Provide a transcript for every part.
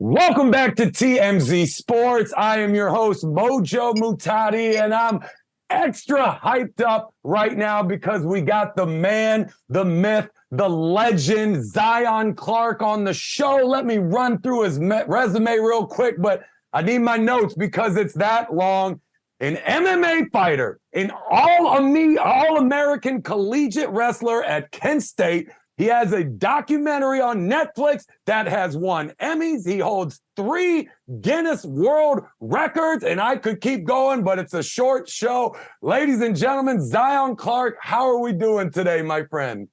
Welcome back to TMZ Sports. I am your host, Mojo Mutati, and I'm extra hyped up right now because we got the man, the myth, the legend, Zion Clark on the show. Let me run through his resume real quick, but I need my notes because it's that long. An MMA fighter, an all-American collegiate wrestler at Kent State. He has a documentary on Netflix that has won Emmys. He holds 3 Guinness World Records, and I could keep going, but it's a short show. Ladies and gentlemen, Zion Clark, how are we doing today, my friend?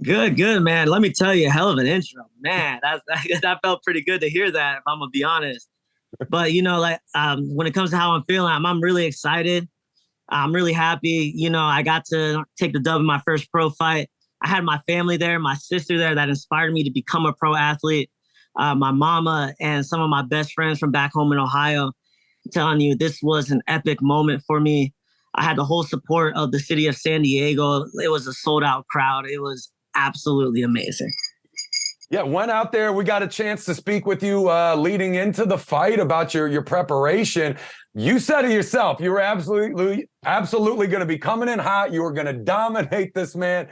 Good, man. Let me tell you, hell of an intro. Man, that felt pretty good to hear that, if I'm going to be honest. But, when it comes to how I'm feeling, I'm really excited. I'm really happy. I got to take the dub in my first pro fight. I had my family there, my sister there that inspired me to become a pro athlete. My mama and some of my best friends from back home in Ohio. I'm telling you, this was an epic moment for me. I had the whole support of the city of San Diego. It was a sold out crowd. It was absolutely amazing. Yeah, went out there. We got a chance to speak with you leading into the fight about your preparation. You said it yourself. You were absolutely going to be coming in hot. You were going to dominate this man.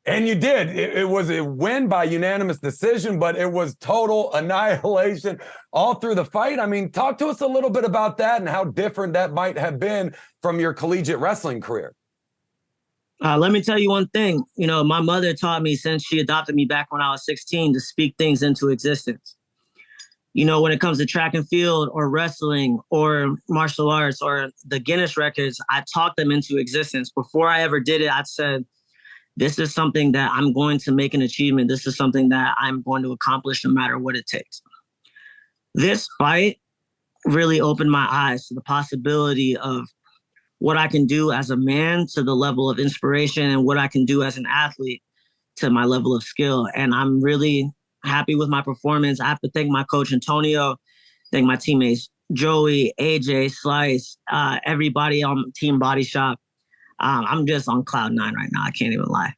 And you did. It was a win by unanimous decision, but it was total annihilation all through the fight. I mean, talk to us a little bit about that and how different that might have been from your collegiate wrestling career. Let me tell you one thing. My mother taught me since she adopted me back when I was 16 to speak things into existence. When it comes to track and field or wrestling or martial arts or the Guinness records, I talked them into existence. Before I ever did it, I said, this is something that I'm going to make an achievement. This is something that I'm going to accomplish no matter what it takes. This fight really opened my eyes to the possibility of what I can do as a man to the level of inspiration and what I can do as an athlete to my level of skill. And I'm really happy with my performance. I have to thank my coach, Antonio, thank my teammates, Joey, AJ, Slice, everybody on Team Body Shop. I'm just on cloud 9 right now. I can't even lie.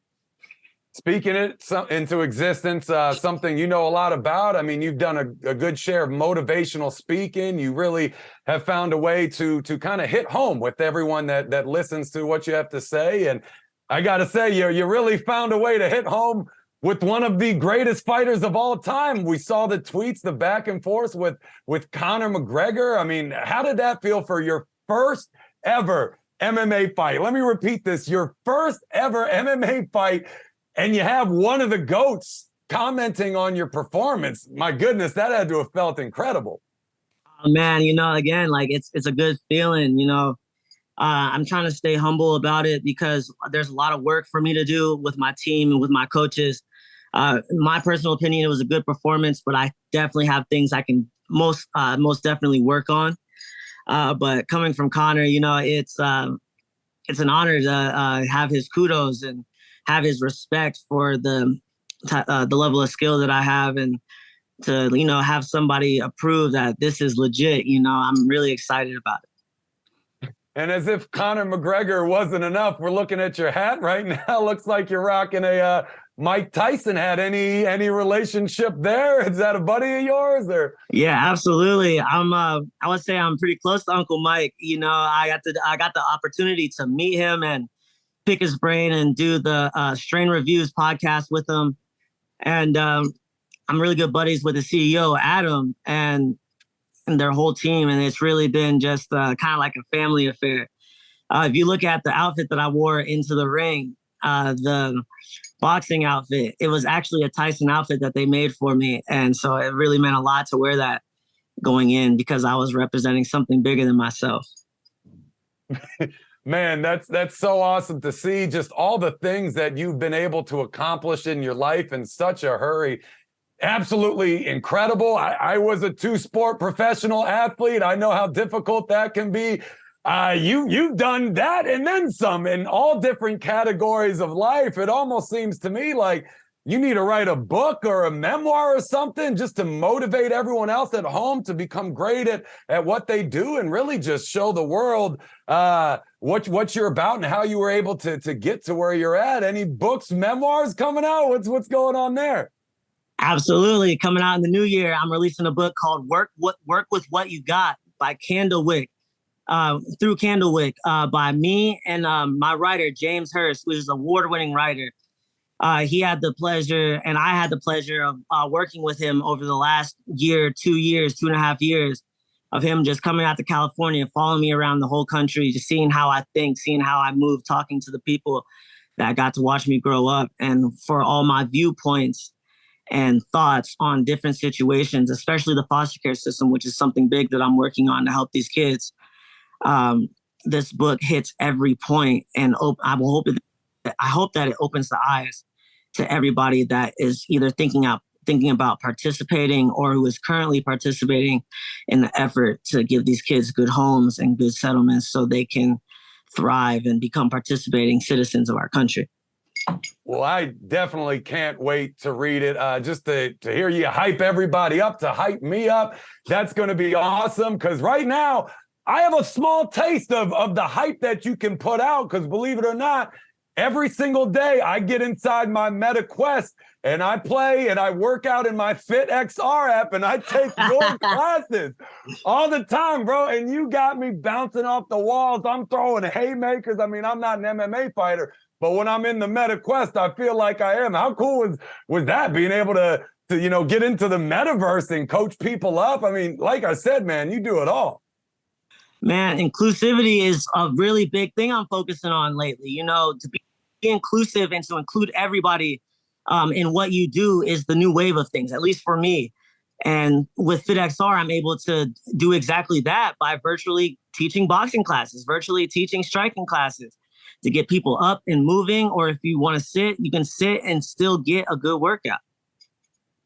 Speaking it into existence, something you know a lot about. I mean, you've done a good share of motivational speaking. You really have found a way to kind of hit home with everyone that listens to what you have to say. And I got to say, you really found a way to hit home with one of the greatest fighters of all time. We saw the tweets, the back and forth with Conor McGregor. I mean, how did that feel for your first ever MMA fight? Let me repeat this. Your first ever MMA fight, and you have one of the GOATs commenting on your performance. My goodness, that had to have felt incredible. Oh, man, again, it's a good feeling, I'm trying to stay humble about it because there's a lot of work for me to do with my team and with my coaches. In my personal opinion, it was a good performance, but I definitely have things I can most definitely work on. But coming from Conor, it's an honor to have his kudos and have his respect for the level of skill that I have, and to have somebody approve that this is legit. I'm really excited about it. And as if Conor McGregor wasn't enough, we're looking at your hat right now. Looks like you're rocking a Mike Tyson hat. Any relationship there? Is that a buddy of yours? Or yeah, absolutely. I would say I'm pretty close to Uncle Mike. I got the opportunity to meet him and pick his brain and do the Strain Reviews podcast with him. And I'm really good buddies with the CEO, Adam, and their whole team. And it's really been just kind of like a family affair. If you look at the outfit that I wore into the ring, the boxing outfit, it was actually a Tyson outfit that they made for me. And so it really meant a lot to wear that going in because I was representing something bigger than myself. Man, that's so awesome to see, just all the things that you've been able to accomplish in your life in such a hurry. Absolutely incredible. I was a 2-sport professional athlete. I know how difficult that can be. You've done that and then some in all different categories of life. It almost seems to me like you need to write a book or a memoir or something just to motivate everyone else at home to become great at what they do and really just show the world what you're about and how you were able to get to where you're at. Any books, memoirs coming out? What's going on there? Absolutely. Coming out in the new year, I'm releasing a book called Work with What You Got by Candlewick. Through Candlewick, by me and my writer, James Hurst, which is an award-winning writer. He had the pleasure, and I had the pleasure of working with him over the last year, 2 years, 2.5 years, of him just coming out to California, following me around the whole country, just seeing how I think, seeing how I move, talking to the people that got to watch me grow up, and for all my viewpoints and thoughts on different situations, especially the foster care system, which is something big that I'm working on to help these kids. This book hits every point, and I hope that it opens the eyes to everybody that is either thinking about participating or who is currently participating in the effort to give these kids good homes and good settlements so they can thrive and become participating citizens of our country. Well, I definitely can't wait to read it. Just to hear you hype everybody up, to hype me up. That's going to be awesome, because right now I have a small taste of the hype that you can put out, because believe it or not, every single day I get inside my Meta Quest and I play and I work out in my Fit XR app and I take your classes all the time, bro. And you got me bouncing off the walls. I'm throwing haymakers. I mean, I'm not an MMA fighter, but when I'm in the Meta Quest, I feel like I am. How cool was that, being able to get into the metaverse and coach people up? I mean, like I said, man, you do it all. Man, inclusivity is a really big thing I'm focusing on lately. To be inclusive and to include everybody in what you do is the new wave of things, at least for me. And with FitXR, I'm able to do exactly that by virtually teaching boxing classes, virtually teaching striking classes to get people up and moving. Or if you want to sit, you can sit and still get a good workout.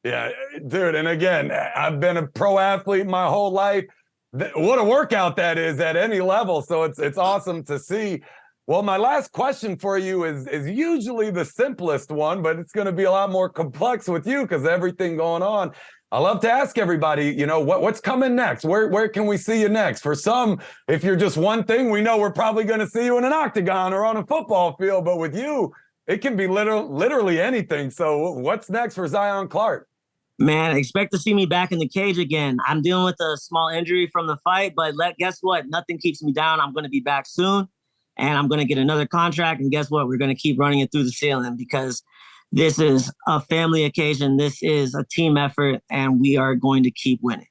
Yeah, dude. And again, I've been a pro athlete my whole life. What a workout that is at any level. So it's awesome to see. Well, my last question for you is usually the simplest one, but it's going to be a lot more complex with you because everything going on. I love to ask everybody, what's coming next? Where can we see you next? For some, if you're just one thing, we know we're probably going to see you in an octagon or on a football field. But with you, it can be literally anything. So what's next for Zion Clark? Man, expect to see me back in the cage again. I'm dealing with a small injury from the fight, but guess what? Nothing keeps me down. I'm going to be back soon, and I'm going to get another contract. And guess what? We're going to keep running it through the ceiling, because this is a family occasion. This is a team effort, and we are going to keep winning.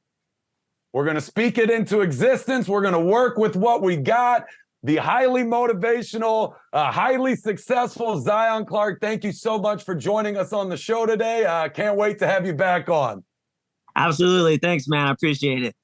We're going to speak it into existence. We're going to work with what we got. The highly motivational, highly successful Zion Clark, thank you so much for joining us on the show today. Can't wait to have you back on. Absolutely. Thanks, man. I appreciate it.